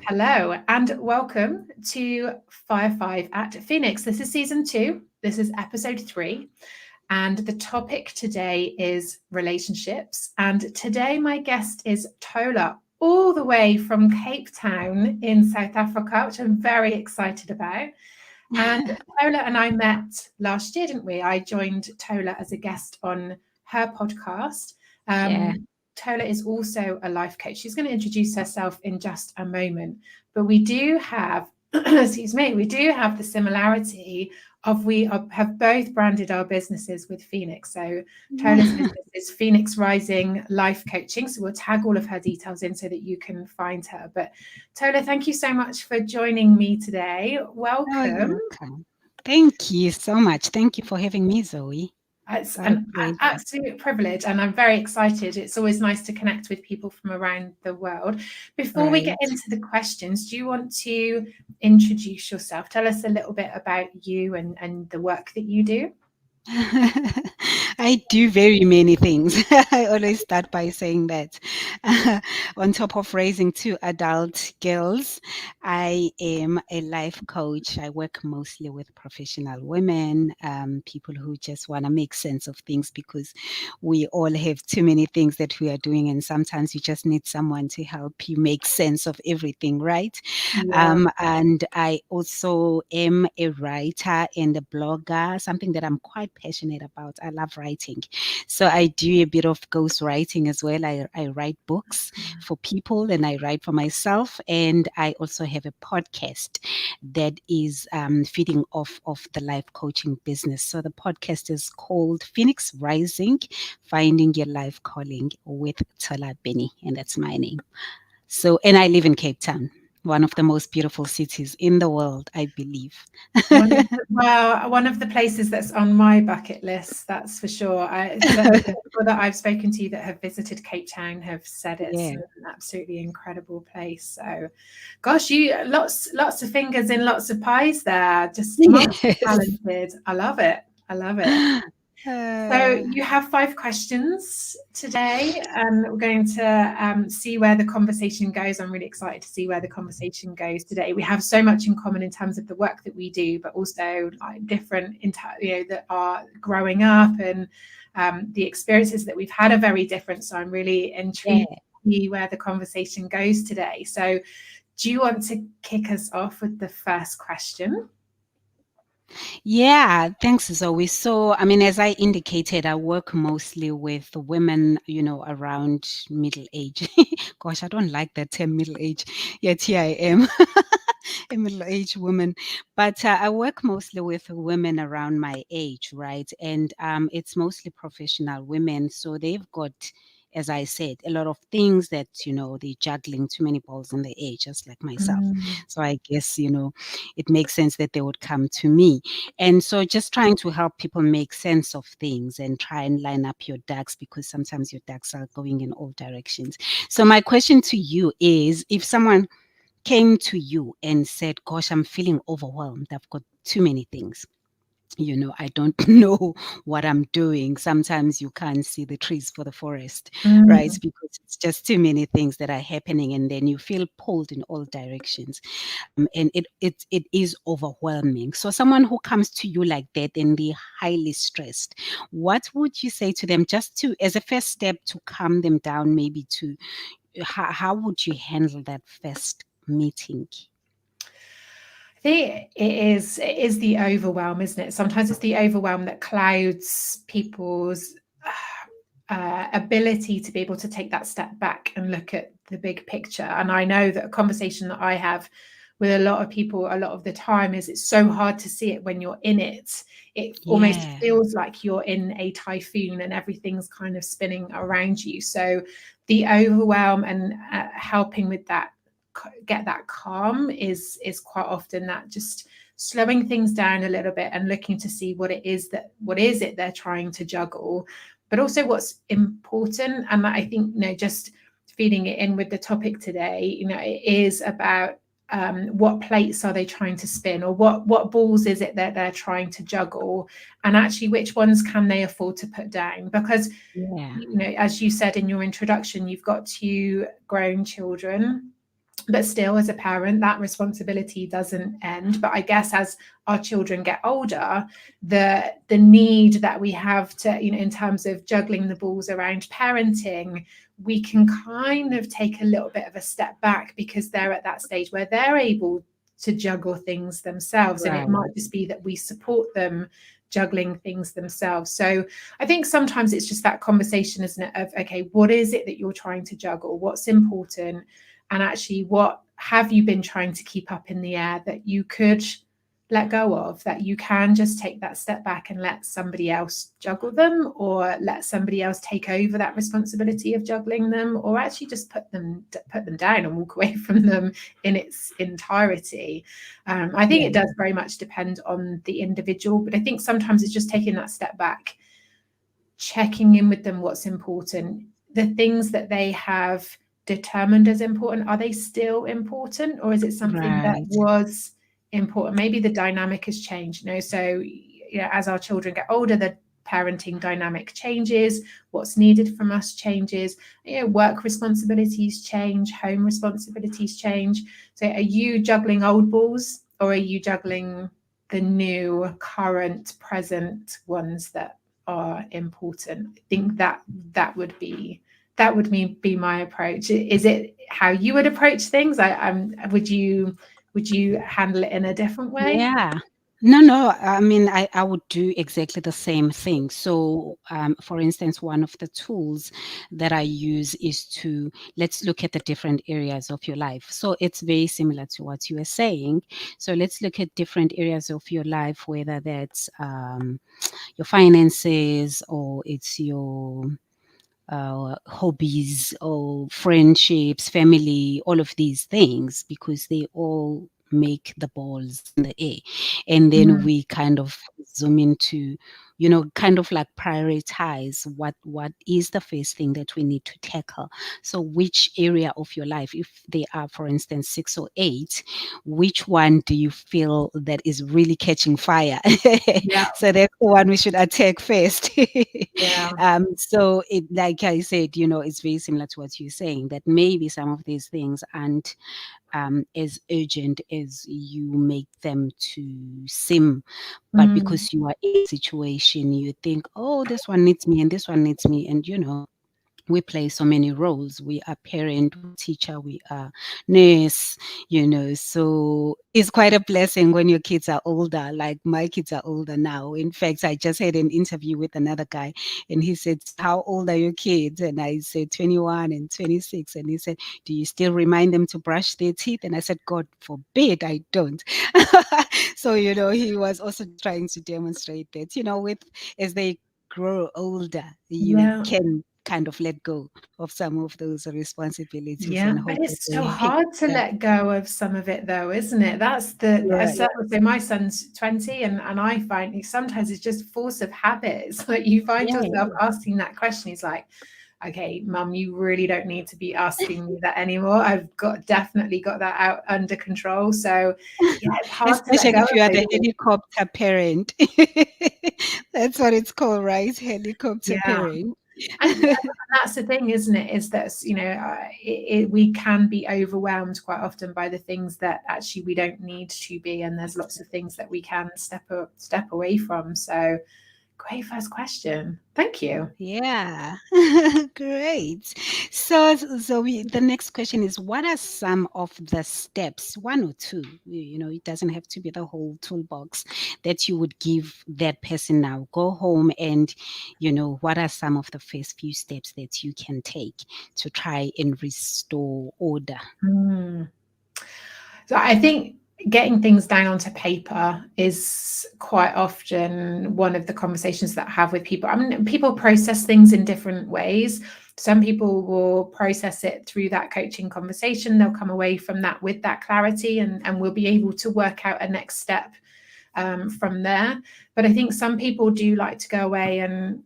Hello and welcome to Fire 5 at Phoenix. This is season 2. This is episode 3. And the topic today is relationships. And today my guest is Thola, all the way from Cape Town in South Africa, which I'm very excited about. And Thola and I met last year, didn't we? I joined Thola as a guest on her podcast. Yeah. Thola is also a life coach. She's going to introduce herself in just a moment. But we do have, excuse me, we do have the similarity of have both branded our businesses with Phoenix. So Thola's business is Phoenix Rising Life Coaching. So we'll tag all of her details in so that you can find her. But Thola, thank you so much for joining me today. Oh, you're Welcome. welcome. Thank you so much. Thank you for having me, Zoe. It's What a an pleasure. absolute privilege, and I'm very excited. It's always nice to connect with people from around the world. Before we get Right. into the questions, do you want to introduce yourself? Tell us a little bit about you and the work that you do. I do very many things. I always start by saying that. On top of raising two adult girls, I am a life coach. I work mostly with professional women, people who just want to make sense of things because we all have too many things that we are doing, and sometimes you just need someone to help you make sense of everything, right? Yeah. And I also am a writer and a blogger, something that I'm quite passionate about. I love writing. So I do a bit of ghost writing as well. I write books for people and I write for myself. And I also have a podcast that is feeding off of the life coaching business. So the podcast is called Phoenix Rising, Finding Your Life Calling with Thola Bennie. And that's my name. So, and I live in Cape Town, one of the most beautiful cities in the world, I believe. One of the places that's on my bucket list, that's for sure. Certainly the people that I've spoken to that have visited Cape Town have said it's Yeah. an absolutely incredible place. So, gosh, you lots of fingers in lots of pies there. Just Yes. multi-talented. I love it. I love it. So Uh, you have 5 questions today, and we're going to see where the conversation goes. I'm really excited to see where the conversation goes today. We have so much in common in terms of the work that we do, but also like different, that are growing up, and the experiences that we've had are very different. So I'm really yeah. intrigued to see where the conversation goes today. So, do you want to kick us off with the first question? Yeah, thanks, Zoe. So, I mean, as I indicated, I work mostly with women, around middle age. Gosh, I don't like that term middle age, yet here I am, a middle-aged woman. But I work mostly with women around my age, right? And it's mostly professional women. So they've got, as I said, a lot of things that, they're juggling too many balls in the air, just like myself. Mm. So I guess, it makes sense that they would come to me. And so just trying to help people make sense of things and try and line up your ducks because sometimes your ducks are going in all directions. So my question to you is, if someone came to you and said, gosh, I'm feeling overwhelmed, I've got too many things, I don't know what I'm doing. Sometimes you can't see the trees for the forest, right? Mm. Because it's just too many things that are happening, and then you feel pulled in all directions, and it is overwhelming. So someone who comes to you like that and they're highly stressed, what would you say to them, just to as a first step to calm them down? Maybe to how would you handle that first meeting? I think it is the overwhelm, isn't it? Sometimes it's the overwhelm that clouds people's ability to be able to take that step back and look at the big picture. And I know that a conversation that I have with a lot of people a lot of the time is it's so hard to see it when you're in it. It almost Yeah. feels like you're in a typhoon and everything's kind of spinning around you. So the overwhelm and helping with that, get that calm is quite often that just slowing things down a little bit and looking to see what is it they're trying to juggle, but also what's important. And I think, just feeding it in with the topic today, it is about what plates are they trying to spin, or what balls is it that they're trying to juggle, and actually which ones can they afford to put down. Because, Yeah. as you said in your introduction, you've got 2 grown children, But still, as a parent, that responsibility doesn't end. But I guess as our children get older, the need that we have to, in terms of juggling the balls around parenting, we can kind of take a little bit of a step back, because they're at that stage where they're able to juggle things themselves. Right. And it might just be that we support them juggling things themselves. So I think sometimes it's just that conversation, isn't it, of, okay, what is it that you're trying to juggle? What's important? And actually, what have you been trying to keep up in the air that you could let go of, that you can just take that step back and let somebody else juggle them, or let somebody else take over that responsibility of juggling them, or actually just put them down and walk away from them in its entirety. I think it does very much depend on the individual, but I think sometimes it's just taking that step back, checking in with them, what's important, the things that they have determined as important, are they still important, or is it something that was important? Maybe the dynamic has changed, so as our children get older, the parenting dynamic changes, what's needed from us changes, work responsibilities change, home responsibilities change. So are you juggling old balls, or are you juggling the new, current, present ones that are important? I think that would be my approach. Is it how you would approach things? Would you handle it in a different way? Yeah. No. I mean, I would do exactly the same thing. So, for instance, one of the tools that I use is to, let's look at the different areas of your life. So it's very similar to what you were saying. So let's look at different areas of your life, whether that's your finances, or it's your hobbies, or friendships, family, all of these things, because they all make the balls in the air. And then we kind of zoom into, kind of like prioritize what is the first thing that we need to tackle. So which area of your life, if they are, for instance, 6 or 8, which one do you feel that is really catching fire? So that's the one we should attack first. So it, like I said, it's very similar to what you're saying, that maybe some of these things aren't as urgent as you make them to seem. But because you are in a situation, you think, oh, this one needs me and this one needs me. And, we play so many roles. We are parent, we are teacher, we are nurse, so it's quite a blessing when your kids are older. Like my kids are older now. In fact, I just had an interview with another guy, and he said, how old are your kids? And I said 21 and 26. And he said, do you still remind them to brush their teeth? And I said, God forbid I don't. So, he was also trying to demonstrate that, with as they grow older, you can kind of let go of some of those responsibilities and hope but that it's so they hard to let go of some of it, though, isn't it? That's so my son's 20, and I find sometimes it's just force of habit. It's like you find yourself asking that question. He's like, okay, mum, you really don't need to be asking me that anymore. I've definitely got that out under control. So it's hard to let go if you are of the those. helicopter parent. That's what it's called, right? Helicopter parent. And that's the thing, isn't it? Is that we can be overwhelmed quite often by the things that actually we don't need to be, and there's lots of things that we can step away from. So, great first question. Thank you. Yeah, great. So the next question is, what are some of the steps, one or two, it doesn't have to be the whole toolbox, that you would give that person now? Go home and, what are some of the first few steps that you can take to try and restore order? So I think getting things down onto paper is quite often one of the conversations that I have with people. I mean, people process things in different ways. Some people will process it through that coaching conversation. They'll come away from that with that clarity, and we'll be able to work out a next step from there. But I think some people do like to go away and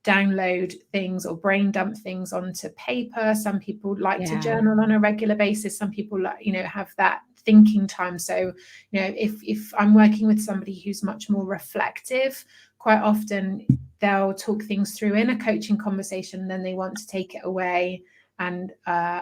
download things or brain dump things onto paper. Some people like to journal on a regular basis. Some people have that thinking time. So if I'm working with somebody who's much more reflective, quite often they'll talk things through in a coaching conversation, then they want to take it away and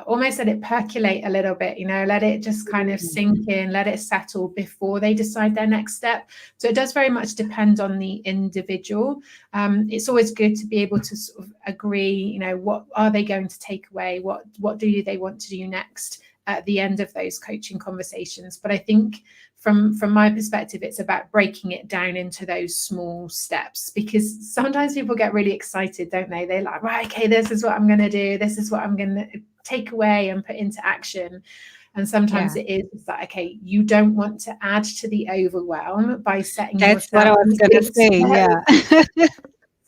almost let it percolate a little bit, let it just kind of sink in, let it settle before they decide their next step. So it does very much depend on the individual. It's always good to be able to sort of agree, what are they going to take away? What do they want to do next at the end of those coaching conversations? But I think from my perspective, it's about breaking it down into those small steps, because sometimes people get really excited, don't they? They're like, right, okay, this is what I'm going to do. This is what I'm going to take away and put into action. And sometimes it is that, okay, you don't want to add to the overwhelm by setting That's yourself. what I was going to say. Yeah.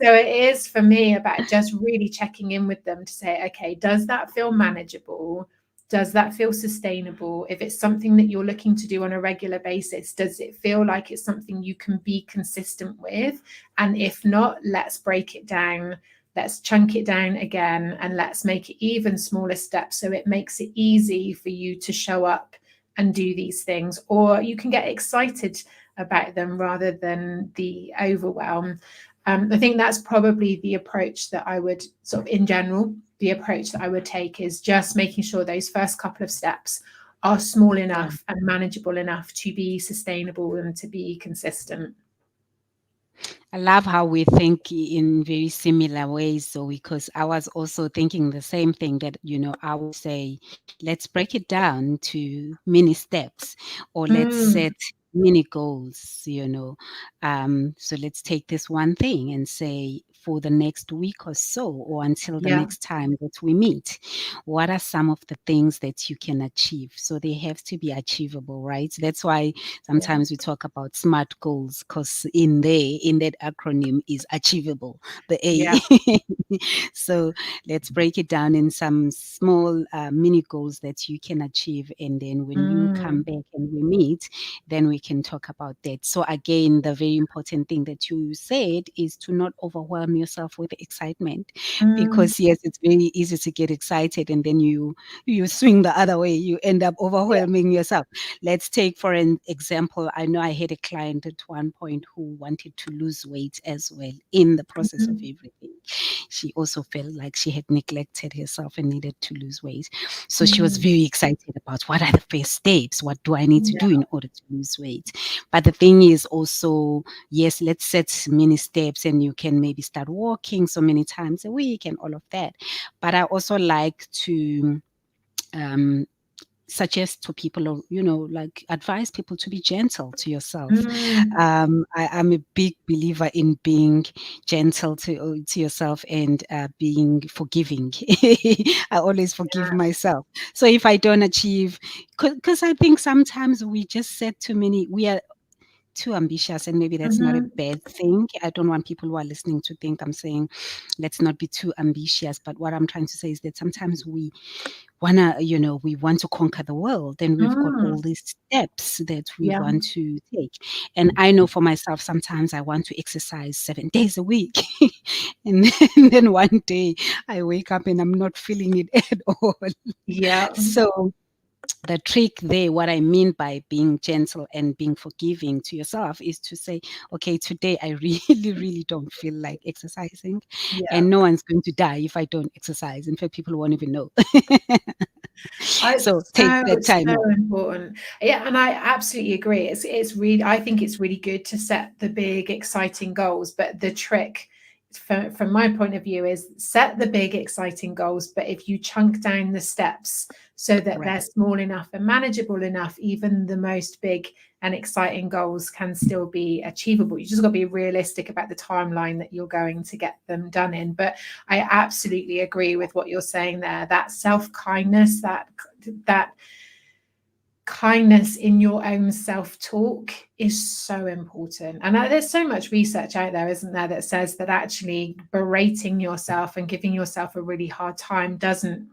So it is for me about just really checking in with them to say, okay, does that feel manageable? Does that feel sustainable? If it's something that you're looking to do on a regular basis, does it feel like it's something you can be consistent with? And if not, let's break it down. Let's chunk it down again, and let's make it even smaller steps so it makes it easy for you to show up and do these things. Or you can get excited about them rather than the overwhelm. I think that's probably the approach that I would sort of, in general, the approach that I would take is just making sure those first couple of steps are small enough and manageable enough to be sustainable and to be consistent. I love how we think in very similar ways. So, because I was also thinking the same thing, that, I would say, let's break it down to mini steps, or let's set mini goals, so let's take this one thing and say, for the next week or so, or until the next time that we meet, what are some of the things that you can achieve? So they have to be achievable, right? That's why sometimes we talk about SMART goals, because in that acronym is achievable, the A. So let's break it down in some small mini goals that you can achieve. And then when you come back and we meet, then we can talk about that. So again, the very important thing that you said is to not overwhelm yourself with excitement, because yes, it's very easy to get excited and then you swing the other way, you end up overwhelming yourself. Let's take for an example, I know I had a client at one point who wanted to lose weight as well in the process of everything. She also felt like she had neglected herself and needed to lose weight. So she was very excited about, what are the first steps? What do I need to do in order to lose weight? But the thing is also, yes, let's set many steps, and you can maybe start walking so many times a week and all of that. But I also like to suggest to people, or like advise people to be gentle to yourself. I'm a big believer in being gentle to yourself and being forgiving. I always forgive myself. So if I don't achieve, because I think sometimes we just set too many, we are too ambitious, and maybe that's not a bad thing. I don't want people who are listening to think I'm saying let's not be too ambitious, but what I'm trying to say is that sometimes we want to conquer the world, and we've got all these steps that we want to take. And I know for myself, sometimes I want to exercise 7 days a week and then one day I wake up and I'm not feeling it at all. So the trick there, what I mean by being gentle and being forgiving to yourself, is to say, okay, today I really, really don't feel like exercising, and no one's going to die if I don't exercise. In fact, people won't even know. So take that time. So important. Yeah, and I absolutely agree. It's really, I think it's really good to set the big, exciting goals, but the trick, from my point of view, is set the big, exciting goals, but if you chunk down the steps so that they're small enough and manageable enough, even the most big and exciting goals can still be achievable. You just got to be realistic about the timeline that you're going to get them done in. But I absolutely agree with what you're saying there. That self-kindness, that kindness in your own self-talk is so important. And there's so much research out there, isn't there, that says that actually berating yourself and giving yourself a really hard time doesn't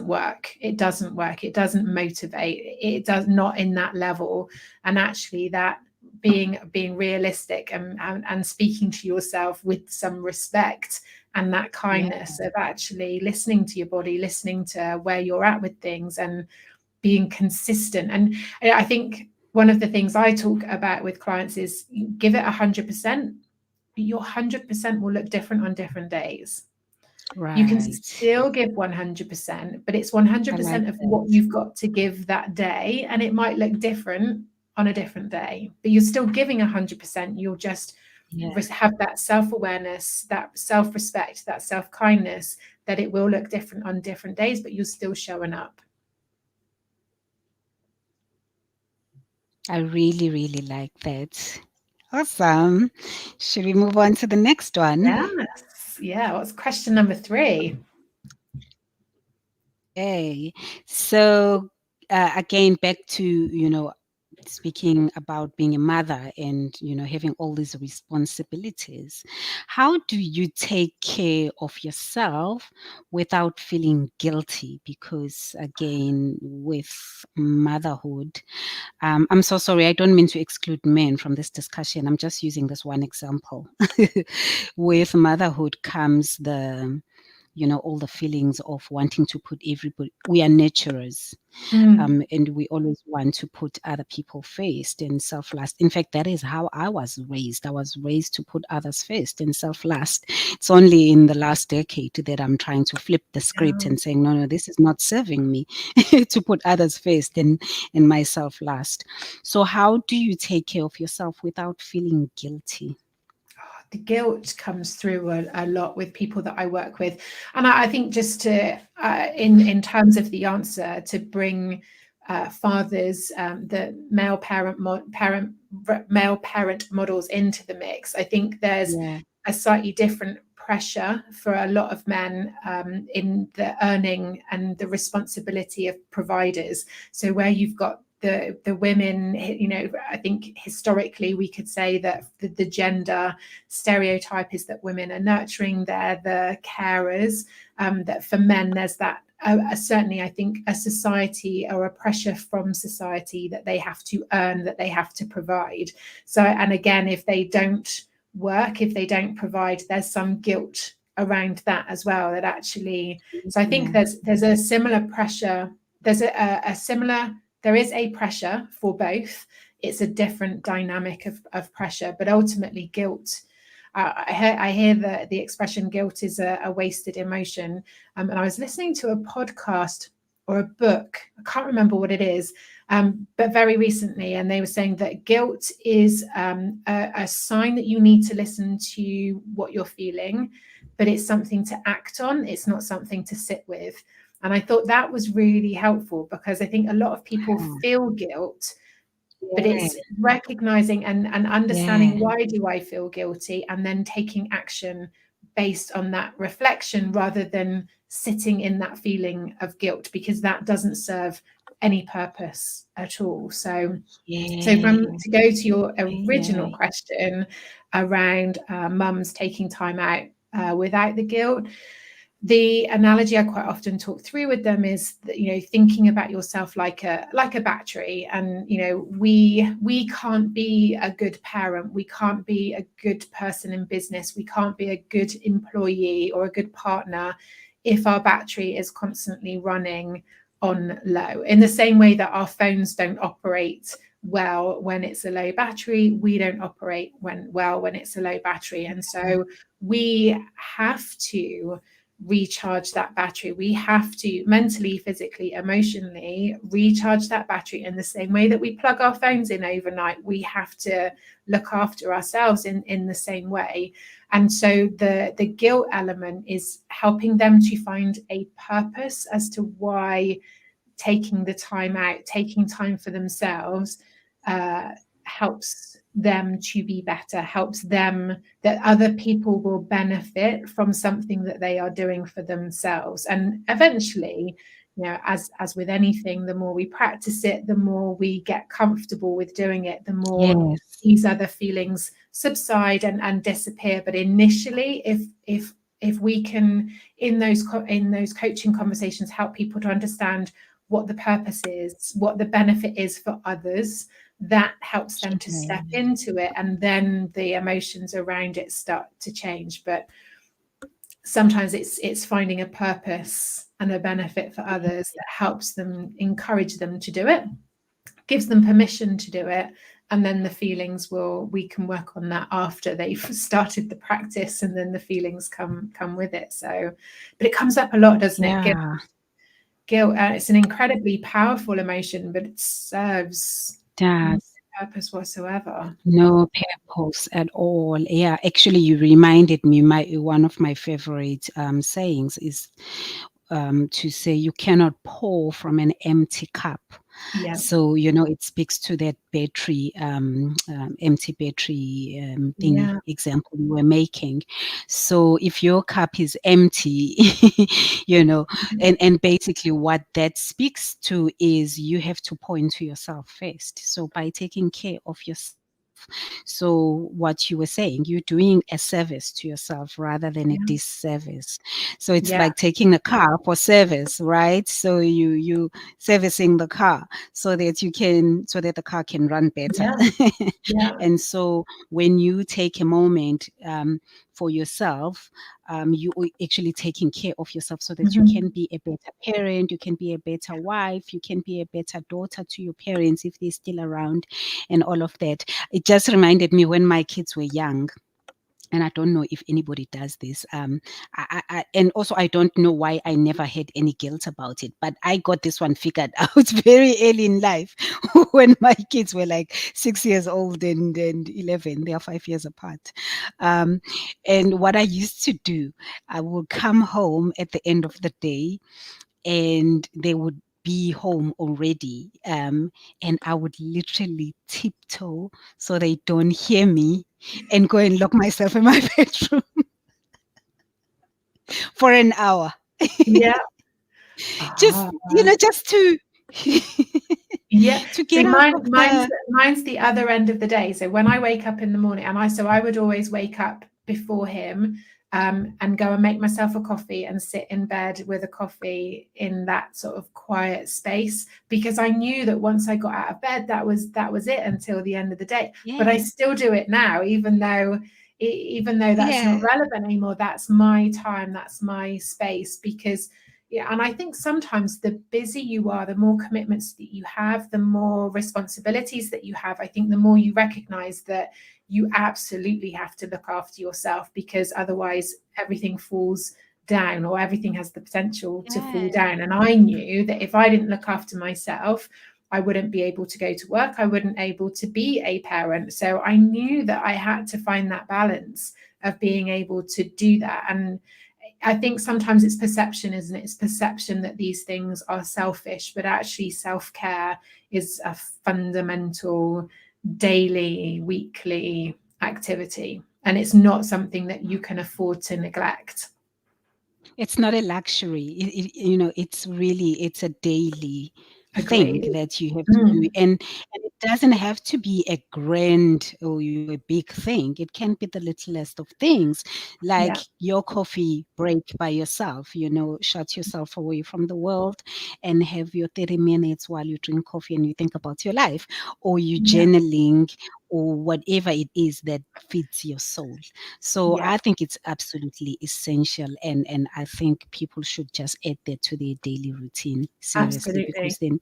work. It doesn't work. It doesn't motivate. It does not in that level. And actually that being realistic and speaking to yourself with some respect and that kindness of actually listening to your body, listening to where you're at with things, and being consistent. And I think one of the things I talk about with clients is give it 100%. Your 100% will look different on different days. You can Right. still give 100%, but it's I like 100% of that. what you've got to give that day. And it might look different on a different day, but you're still giving 100%. You'll just Yeah. have that self-awareness, that self-respect, that self-kindness, that it will look different on different days, but you're still showing up. I really, really like that. Awesome. Should we move on to the next one? Yes. Yeah. What's question number 3? Okay. So again, back to, speaking about being a mother and, having all these responsibilities. How do you take care of yourself without feeling guilty? Because again, with motherhood, I'm so sorry, I don't mean to exclude men from this discussion. I'm just using this one example. With motherhood comes all the feelings of wanting to put everybody, we are nurturers, and we always want to put other people first and self-last. In fact, that is how I was raised. I was raised to put others first and self-last. It's only in the last decade that I'm trying to flip the script and saying, no, this is not serving me to put others first and myself last. So how do you take care of yourself without feeling guilty? The guilt comes through a lot with people that I work with, and I think just to in terms of the answer, to bring fathers, the male parent models into the mix, I think there's Yeah. a slightly different pressure for a lot of men in the earning and the responsibility of providers. So where you've got the women, I think historically we could say that the gender stereotype is that women are nurturing, they're the carers, that for men there's that certainly I think a society or a pressure from society that they have to earn, that they have to provide. So, and again, if they don't work, if they don't provide, there's some guilt around that as well, that actually, so I think there's a similar pressure, there's a similar, there is a pressure for both. It's a different dynamic of pressure, but ultimately guilt, I hear the expression guilt is a wasted emotion. And I was listening to a podcast or a book, I can't remember what it is, but very recently, and they were saying that guilt is a sign that you need to listen to what you're feeling, but it's something to act on. It's not something to sit with. And I thought that was really helpful, because I think a lot of people feel guilt, but it's recognizing and understanding, why do I feel guilty, and then taking action based on that reflection, rather than sitting in that feeling of guilt, because that doesn't serve any purpose at all. So to go to your original question around mums taking time out without the guilt, the analogy I quite often talk through with them is that, thinking about yourself like a battery, and we can't be a good parent, we can't be a good person in business, we can't be a good employee or a good partner if our battery is constantly running on low. In the same way that our phones don't operate well when it's a low battery, we don't operate well when it's a low battery. And so we have to recharge that battery. We have to mentally, physically, emotionally recharge that battery in the same way that we plug our phones in overnight. We have to look after ourselves in the same way. And so the guilt element is helping them to find a purpose as to why taking the time out, taking time for themselves, helps them to be better, helps them, that other people will benefit from something that they are doing for themselves. And eventually, as with anything, the more we practice it, the more we get comfortable with doing it, the more these other feelings subside and disappear. But initially, if we can, in those coaching conversations, help people to understand what the purpose is, what the benefit is for others, that helps them to step into it, and then the emotions around it start to change. But sometimes it's finding a purpose and a benefit for others that helps them, encourage them to do it. gives them permission to do it, and then the feelings we can work on that after they've started the practice, and then the feelings come with it. So, but it comes up a lot, doesn't it? Yeah. Guilt, it's an incredibly powerful emotion, but it serves no Does. purpose whatsoever. No purpose at all. Yeah, actually, you reminded me. One of my favorite sayings is to say you cannot pour from an empty cup. Yeah, So it speaks to that battery, empty battery thing yeah, example you were making. So if your cup is empty, and basically what that speaks to is you have to point to yourself first. So by taking care of yourself, so what you were saying, you're doing a service to yourself rather than a yeah, disservice. So it's yeah, like taking a car for service, right? So you servicing the car so that the car can run better. yeah, yeah. And so when you take a moment for yourself, you are actually taking care of yourself so that you Mhm. can be a better parent, you can be a better wife, you can be a better daughter to your parents if they're still around, and all of that. It just reminded me when my kids were young, and I don't know if anybody does this. And also I don't know why I never had any guilt about it, but I got this one figured out very early in life when my kids were like 6 years old and 11. They are 5 years apart. Um, and what I used to do, I would come home at the end of the day and they would be home already. And I would literally tiptoe so they don't hear me and go and lock myself in my bedroom for an hour. Yeah. Just, Ah. just to Yeah. to See, get out of the mine's the other end of the day. So when I wake up in the morning, I would always wake up before him, and go and make myself a coffee and sit in bed with a coffee in that sort of quiet space, because I knew that once I got out of bed, that was it until the end of the day. But I yeah, still do it now, even though that's not yeah, relevant anymore. That's my time, that's my space, because yeah, and I think sometimes the busier you are, the more commitments that you have, the more responsibilities that you have, I think the more you recognize that you absolutely have to look after yourself, because otherwise everything falls down, or everything has the potential to fall yeah, down. And I knew that if I didn't look after myself, I wouldn't be able to go to work. I wouldn't able to be a parent. So I knew that I had to find that balance of being able to do that. And I think sometimes it's perception, isn't it? It's perception that these things are selfish, but actually self-care is a fundamental daily, weekly activity. And it's not something that you can afford to neglect. it's not a luxury. It's a daily thing Agreed. that you have to do, Mm, and it doesn't have to be a grand or a big thing. It can be the littlest of things, like yeah, your coffee break by yourself. Shut yourself away from the world and have your 30 minutes while you drink coffee and you think about your life, or you yeah, journaling, or whatever it is that feeds your soul. So yeah, I think it's absolutely essential, and I think people should just add that to their daily routine seriously, absolutely. because then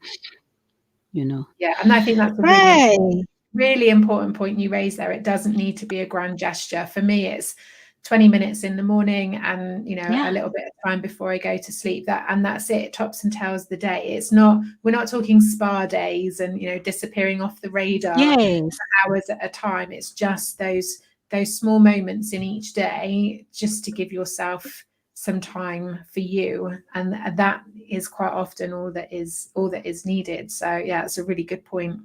you know. Yeah. And I think that's a Right. really important point you raised there. It doesn't need to be a grand gesture. For me, it's 20 minutes in the morning, and a Yeah. little bit of time before I go to sleep. That's it. Tops and tails the day. It's not, we're not talking spa days and disappearing off the radar Yes. for hours at a time. It's just those small moments in each day, just to give yourself some time for you, and that is quite often all that is needed. So yeah, it's a really good point.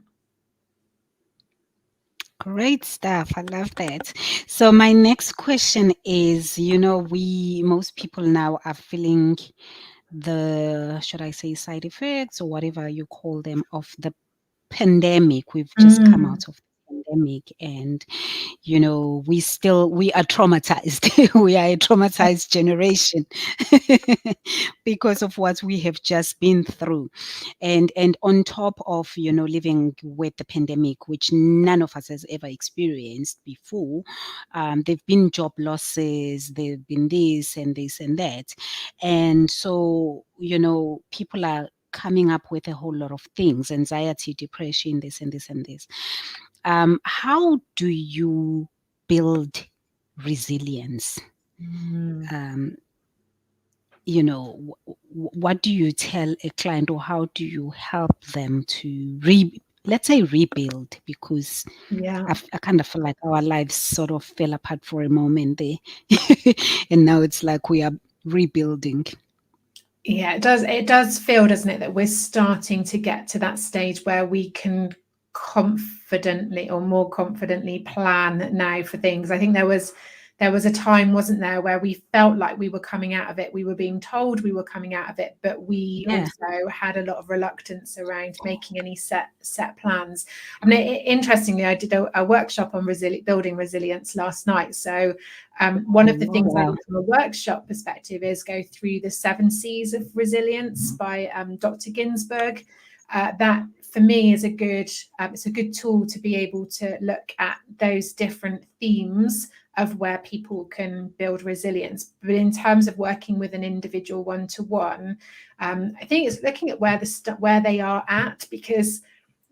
Great stuff. I love that. So my next question is, we most people now are feeling the, should I say, side effects or whatever you call them, of the pandemic. We've just come Mm, out of the pandemic, and we are traumatized. We are a traumatized generation because of what we have just been through, and on top of living with the pandemic, which none of us has ever experienced before. There've been job losses, there've been this and this and that, and so people are coming up with a whole lot of things, anxiety, depression, this and this and this. How do you build resilience? Um, what do you tell a client, or how do you help them to let's say rebuild? Because Yeah. I kind of feel like our lives sort of fell apart for a moment there, and now it's like we are rebuilding. Yeah, it does feel, doesn't it, that we're starting to get to that stage where we can confidently or more confidently plan now for things. I think there was a time, wasn't there, where we felt like we were coming out of it. We were being told we were coming out of it, but we also had a lot of reluctance around making any set plans. I mean, interestingly, I did a workshop on building resilience last night. So one of the things I did from a workshop perspective is go through the 7 C's of resilience by Dr. Ginsburg. That for me is it's a good tool to be able to look at those different themes of where people can build resilience. But in terms of working with an individual one-to-one, I think it's looking at where they are at, because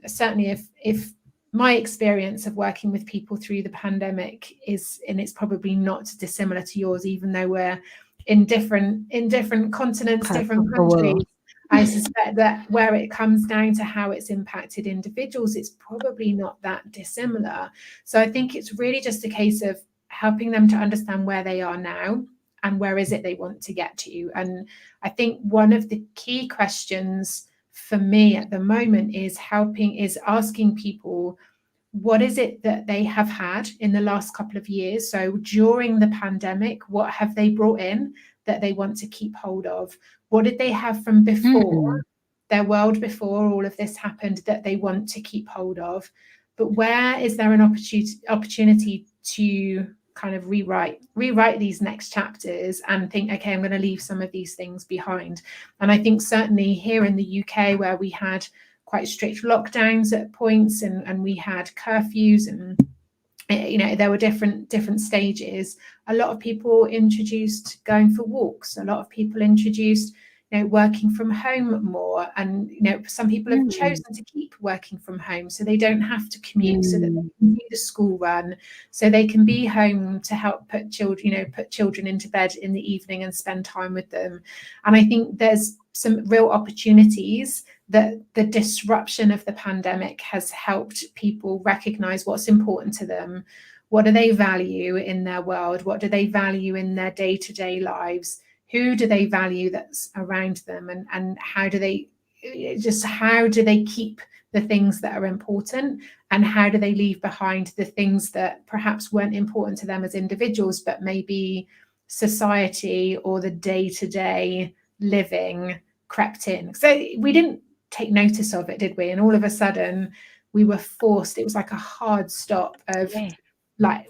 certainly if my experience of working with people through the pandemic is, and it's probably not dissimilar to yours, even though we're in different continents, different countries, I suspect that where it comes down to how it's impacted individuals, it's probably not that dissimilar. So I think it's really just a case of helping them to understand where they are now and where is it they want to get to. And I think one of the key questions for me at the moment is asking people, what is it that they have had in the last couple of years? So during the pandemic, what have they brought in that they want to keep hold of? What did they have from before, their world before all of this happened, that they want to keep hold of? But where is there an opportunity to kind of rewrite these next chapters and think, okay, I'm going to leave some of these things behind? And I think certainly here in the UK, where we had quite strict lockdowns at points, and we had curfews, and there were different stages. A lot of people introduced going for walks. A lot of people introduced working from home more, and some people have chosen to keep working from home so they don't have to commute, so that they can do the school run, so they can be home to help put children into bed in the evening and spend time with them. And I think there's some real opportunities that the disruption of the pandemic has helped people recognize what's important to them. What do they value in their world? What do they value in their day-to-day lives? Who do they value that's around them? And how do they keep the things that are important? And how do they leave behind the things that perhaps weren't important to them as individuals, but maybe society or the day-to-day living crept in? So we didn't take notice of it, did we? And all of a sudden we were forced, it was like a hard stop of like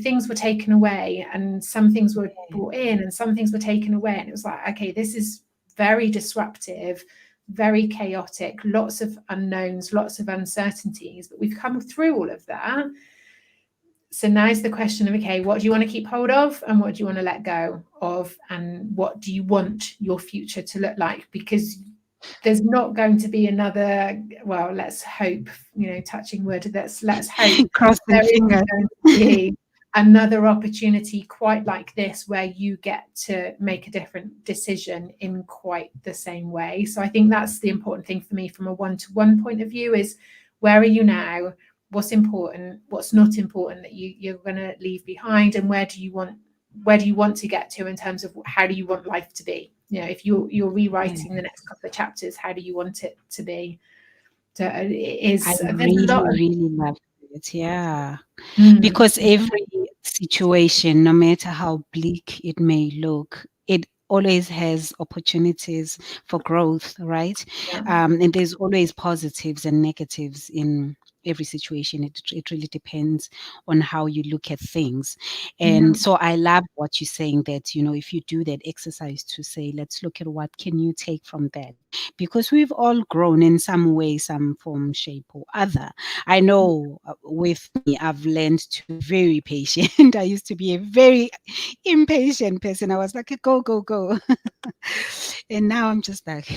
things were taken away, and some things were brought in and some things were taken away, and it was like, okay, this is very disruptive, very chaotic, lots of unknowns, lots of uncertainties, but we've come through all of that. So now's the question of, okay, what do you want to keep hold of and what do you want to let go of, and what do you want your future to look like? Because there's not going to be another, well, let's hope, touching wood, let's hope there isn't going to be another opportunity quite like this where you get to make a different decision in quite the same way. So I think that's the important thing for me from a one-to-one point of view, is where are you now? What's important? What's not important that you're going to leave behind? And where do you want to get to in terms of how do you want life to be? If you're rewriting the next couple of chapters, how do you want it to be? So I really love it. Yeah. Because every situation, no matter how bleak it may look, it always has opportunities for growth, right? And there's always positives and negatives in every situation. It really depends on how you look at things. And so I love what you're saying, that if you do that exercise to say, let's look at what can you take from that, because we've all grown in some way, some form, shape or other. I know with me, I've learned to be very patient. I used to be a very impatient person. I was like, go and now I'm just like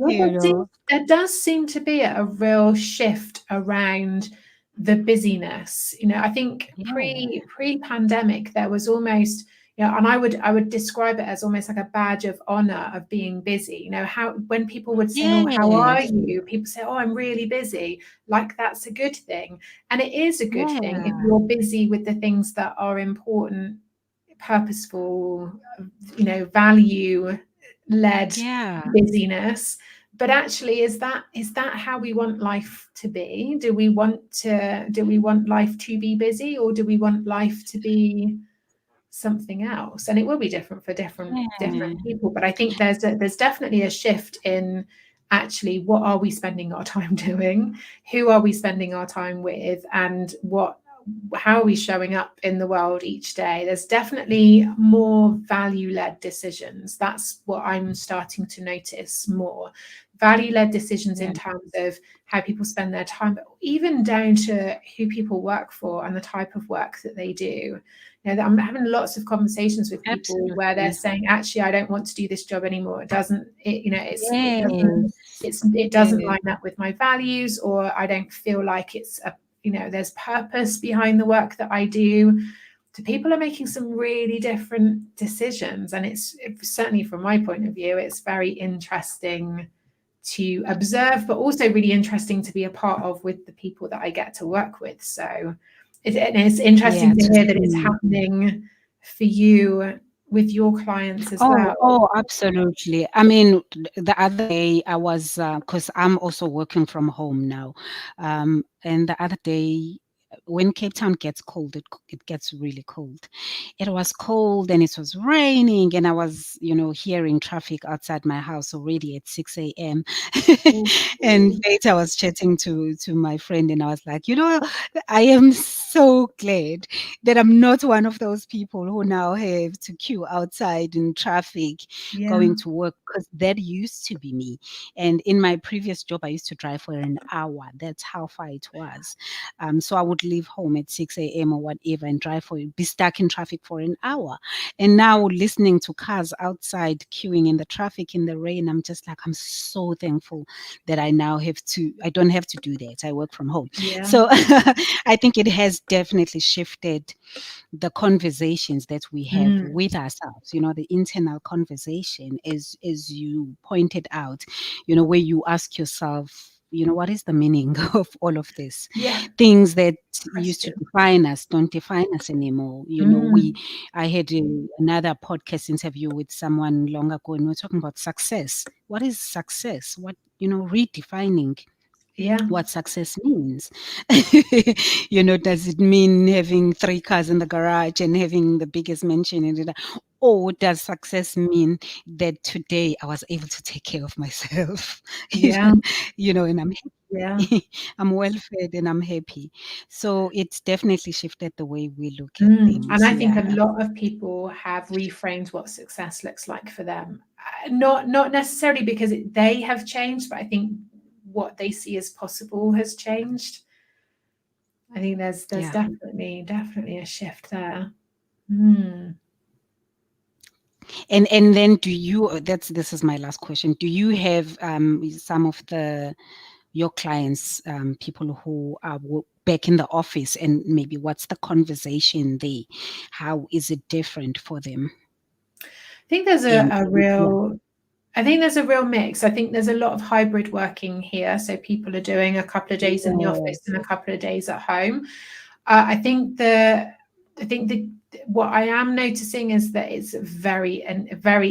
you know. There does seem to be a real shift around the busyness. I think Yeah. pre-pandemic there was almost, and I would describe it as almost like a badge of honor of being busy. How when people would say, "Oh, how are Yes. you?" People say, "Oh, I'm really busy." Like that's a good thing, and it is a good thing if Yeah. you're busy with the things that are important, purposeful, value led Yeah. busyness. But actually, is that how we want life to be? Do we want life to be busy, or do we want life to be something else? And it will be different for different Yeah. people, but I think there's definitely a shift in actually what are we spending our time doing, who are we spending our time with, and how are we showing up in the world each day. There's definitely more value-led decisions. That's what I'm starting to notice more. Value-led decisions Yeah. in terms of how people spend their time, but even down to who people work for and the type of work that they do. I'm having lots of conversations with people where they're Absolutely. saying, actually, I don't want to do this job anymore. It doesn't, Yes. it doesn't Yes. line up with my values, or I don't feel like there's purpose behind the work that I do. So people are making some really different decisions, and it's certainly from my point of view, it's very interesting to observe, but also really interesting to be a part of with the people that I get to work with. So it's Yeah. interesting to To hear that it's see. happening for you with your clients as Oh, well. oh, absolutely. I mean, the other day I was, because I'm also working from home now, and the other day when Cape Town gets cold, it gets really cold. It was cold and it was raining, and I was, hearing traffic outside my house already at 6 a.m. And later I was chatting to my friend, and I was like, I am so glad that I'm not one of those people who now have to queue outside in traffic Yeah, going to work, because that used to be me. And in my previous job, I used to drive for an hour. That's how far it was. So I would leave home at 6 a.m. or whatever and be stuck in traffic for an hour. And now listening to cars outside queuing in the traffic in the rain, I'm just like, I'm so thankful that I don't have to do that. I work from home. yeah. So I think it has definitely shifted the conversations that we have Mm, with ourselves, the internal conversation, as you pointed out, where you ask yourself, what is the meaning of all of this? yeah, Things that used to question. define us don't define us anymore. Mm, I had another podcast interview with someone long ago, and we were talking about success. What is success? Redefining yeah, what success means. Does it mean having 3 cars in the garage and having the biggest mansion in it? Or does success mean that today I was able to take care of myself? yeah, And I'm yeah. happy. I'm well fed and I'm happy. So it's definitely shifted the way we look at And things. I think a Yeah. lot of people have reframed what success looks like for them. Not necessarily because they have changed, but I think what they see as possible has changed. I think there's Yeah. definitely a shift there. Mm. And then this is my last question. Do you have some of your clients, people who are back in the office, and maybe what's the conversation there? How is it different for them? I think there's And a yeah, real I think there's a real mix. I think there's a lot of hybrid working here. So people are doing a couple of days in the office yes, and a couple of days at home. I think the what I am noticing is that it's a very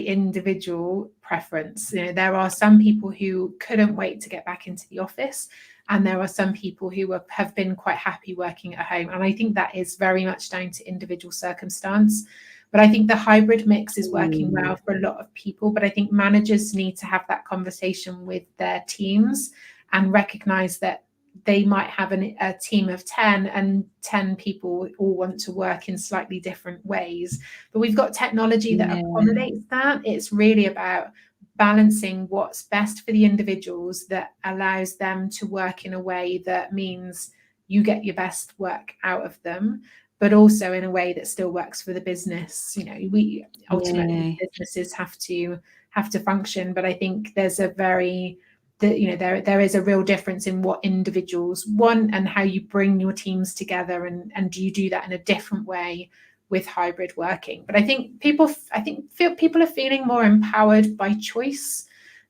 individual preference. There are some people who couldn't wait to get back into the office, and there are some people who have been quite happy working at home. And I think that is very much down to individual circumstance. But I think the hybrid mix is working mm, well for a lot of people. But I think managers need to have that conversation with their teams and recognize that they might have a team of 10, and 10 people all want to work in slightly different ways. But we've got technology that yeah, accommodates that. It's really about balancing what's best for the individuals that allows them to work in a way that means you get your best work out of them, but also in a way that still works for the business. We ultimately, yeah, businesses have to have to function. But I think there's a very there is a real difference in what individuals want and how you bring your teams together, and do you do that in a different way with hybrid working. But I think people are feeling more empowered by choice,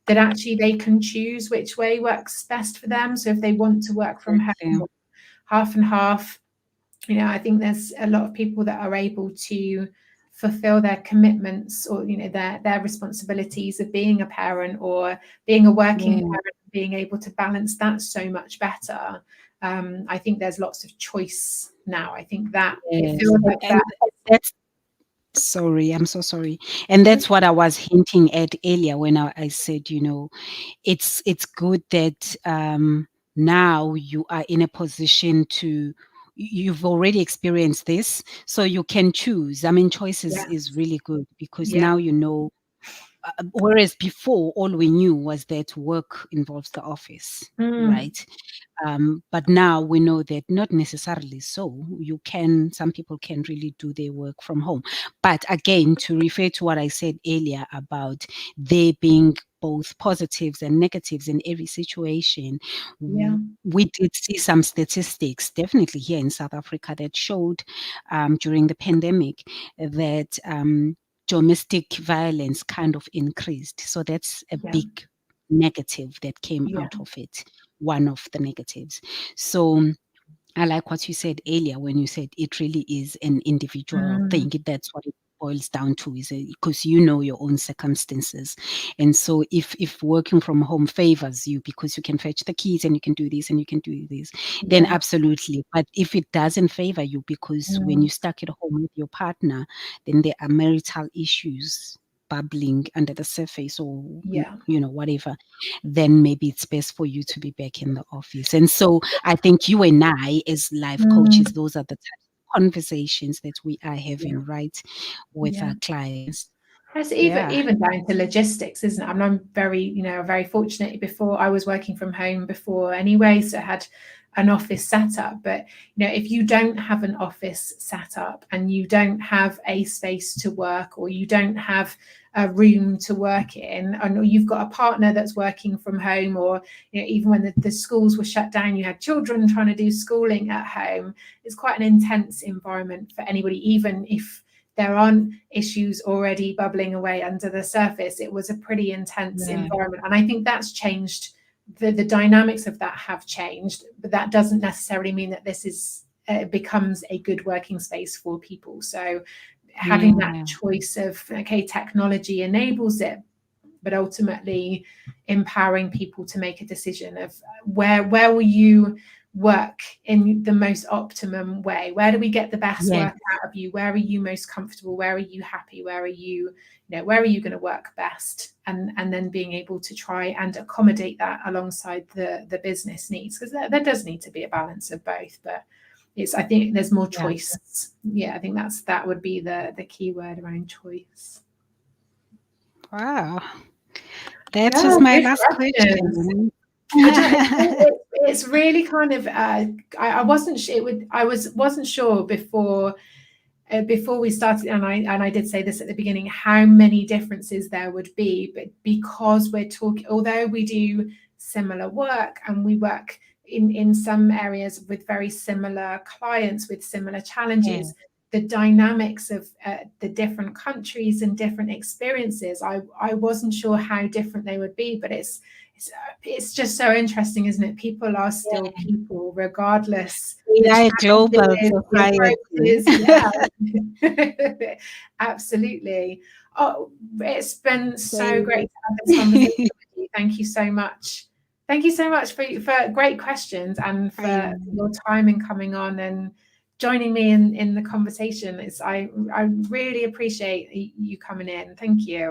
that actually they can choose which way works best for them. So if they want to work from home, half and half, I think there's a lot of people that are able to fulfill their commitments, or their responsibilities of being a parent or being a working parent, being able to balance that so much better. I think there's lots of choice now. I think that it feels like that's sorry, I'm so sorry. And that's what I was hinting at earlier when I said, it's good that now you are in a position to, you've already experienced this, so you can choose. I mean, choice is really good, because now whereas before all we knew was that work involves the office, right? But now we know that not necessarily so. Some people can really do their work from home. But again, to refer to what I said earlier about there being both positives and negatives in every situation, we did see some statistics, definitely here in South Africa, that showed during the pandemic that domestic violence kind of increased. So that's a big negative that came out of it, one of the negatives. So I like what you said earlier when you said it really is an individual thing. That's what it boils down to, is because your own circumstances. And so if working from home favors you because you can fetch the kids and you can do this and you can do this, then absolutely. But if it doesn't favor you because when you're stuck at home with your partner, then there are marital issues bubbling under the surface, or whatever, then maybe it's best for you to be back in the office. And so I think you and I, as life coaches, those are the types of conversations that we are having, right, with our clients. It's even down to logistics, isn't it? I mean, I'm very fortunate. Before, I was working from home before anyway, so I had an office set up. But if you don't have an office set up and you don't have a space to work, or you don't have a room to work in, and you've got a partner that's working from home, or even when the schools were shut down, you had children trying to do schooling at home, it's quite an intense environment for anybody. Even if there aren't issues already bubbling away under the surface, it was a pretty intense environment. And I think that's changed. The dynamics of that have changed, but that doesn't necessarily mean that this is becomes a good working space for people. So having that choice of, technology enables it, but ultimately empowering people to make a decision of where will you work in the most optimum way? Where do we get the best work out of you? Where are you most comfortable? Where are you happy? Where are you, where are you going to work best? And then being able to try and accommodate that alongside the business needs, because there does need to be a balance of both. But I think there's more choice. I think that would be the key word around choice. Wow. That was my last question. It's really kind of I wasn't sure before we started, and I did say this at the beginning, how many differences there would be. But because we're talking, although we do similar work and we work in some areas with very similar clients with similar challenges, the dynamics of the different countries and different experiences, I wasn't sure how different they would be. But it's just so interesting, isn't it? People are still people, regardless. Global society. Absolutely. Oh, it's been so great to have this conversation with you. Thank you so much. Thank you so much for great questions and for your time in coming on and joining me in the conversation. I really appreciate you coming in. Thank you.